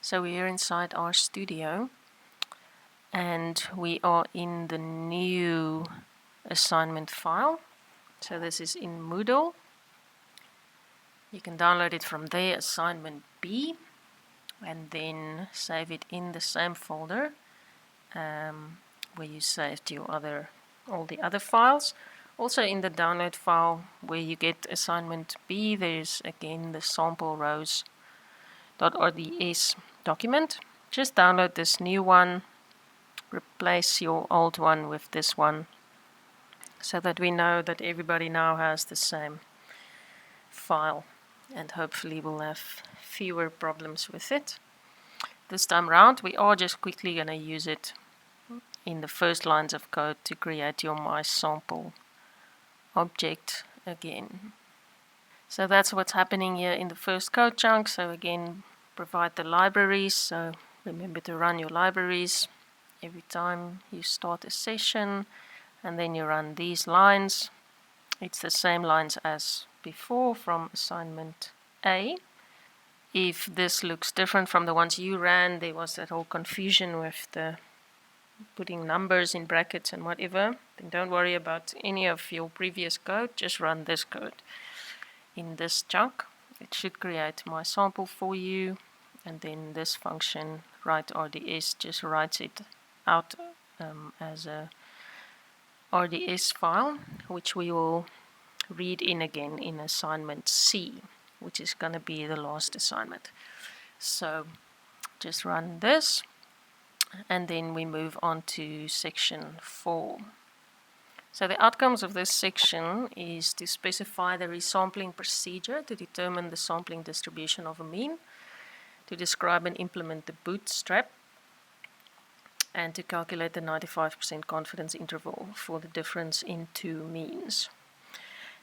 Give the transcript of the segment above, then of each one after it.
So we are inside our studio and we are in the new assignment file. So this is in Moodle. You can download it from there, assignment B, and then save it in the same folder where you saved your all the other files. Also in the download file where you get assignment B, there's again the sample rows.rds document. Just download this new one, replace your old one with this one, so that we know that everybody now has the same file, and hopefully we'll have fewer problems with it. This time around we are just quickly going to use it in the first lines of code to create your mySample object again. So that's what's happening here in the first code chunk. So again, provide the libraries. So remember to run your libraries every time you start a session, and then you run these lines. It's the same lines as before from assignment A. If this looks different from the ones you ran, there was that whole confusion with the putting numbers in brackets and whatever, then don't worry about any of your previous code, just run this code in this chunk. It should create mySample for you, and then this function write_rds just writes it out as a RDS file, which we will read in again in assignment C, which is going to be the last assignment. So just run this, and then we move on to section 4. So the outcomes of this section is to specify the resampling procedure to determine the sampling distribution of a mean, to describe and implement the bootstrap, and to calculate the 95% confidence interval for the difference in two means.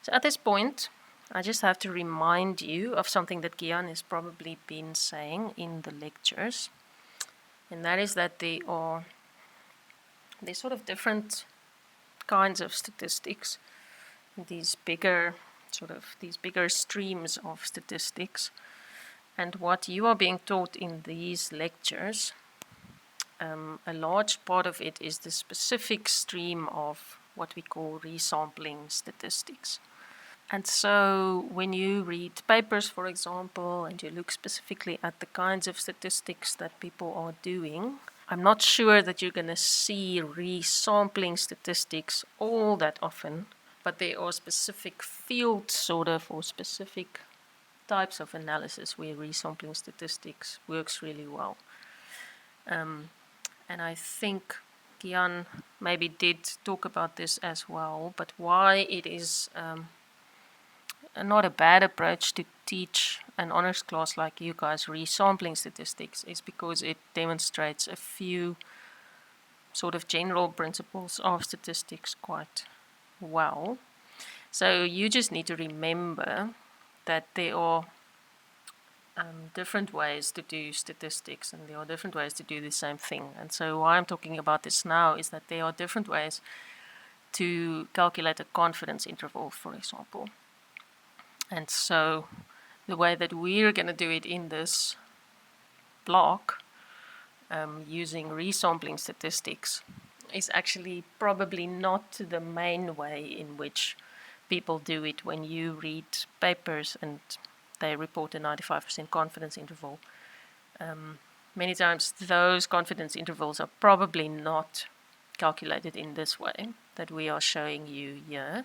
So at this point, I just have to remind you of something that Gian has probably been saying in the lectures, and that is that there's sort of different kinds of statistics, these bigger streams of statistics, and what you are being taught in these lectures, a large part of it is the specific stream of what we call resampling statistics. And so when you read papers, for example, and you look specifically at the kinds of statistics that people are doing, I'm not sure that you're going to see resampling statistics all that often, but there are specific fields or specific types of analysis where resampling statistics works really well. And I think Gian maybe did talk about this as well, but why it is not a bad approach to teach an honors class like you guys resampling statistics is because it demonstrates a few sort of general principles of statistics quite well. So you just need to remember that there are different ways to do statistics, and there are different ways to do the same thing. And so why I'm talking about this now is that there are different ways to calculate a confidence interval, for example. And so the way that we're going to do it in this block, using resampling statistics, is actually probably not the main way in which people do it when you read papers and they report a 95% confidence interval. Many times those confidence intervals are probably not calculated in this way that we are showing you here.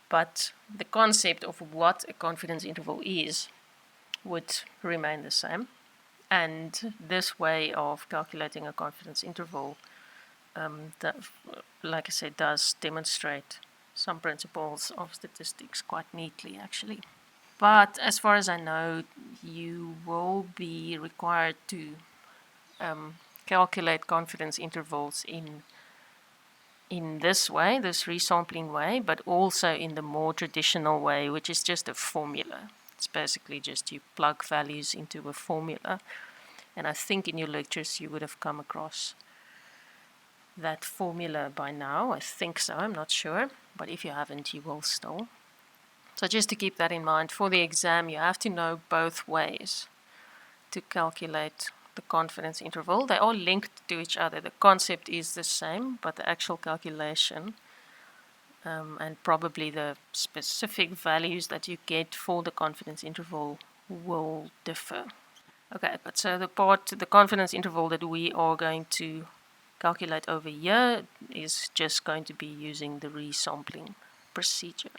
But the concept of what a confidence interval is would remain the same. And this way of calculating a confidence interval, like I said, does demonstrate some principles of statistics quite neatly, actually. But as far as I know, you will be required to calculate confidence intervals in this way, this resampling way, but also in the more traditional way, which is just a formula. It's basically just you plug values into a formula. And I think in your lectures you would have come across that formula by now. I think so, I'm not sure. But if you haven't, you will still. So just to keep that in mind, for the exam you have to know both ways to calculate the confidence interval. They are linked to each other. The concept is the same, but the actual calculation and probably the specific values that you get for the confidence interval will differ. Okay, but so the confidence interval that we are going to calculate over here is just going to be using the resampling procedure.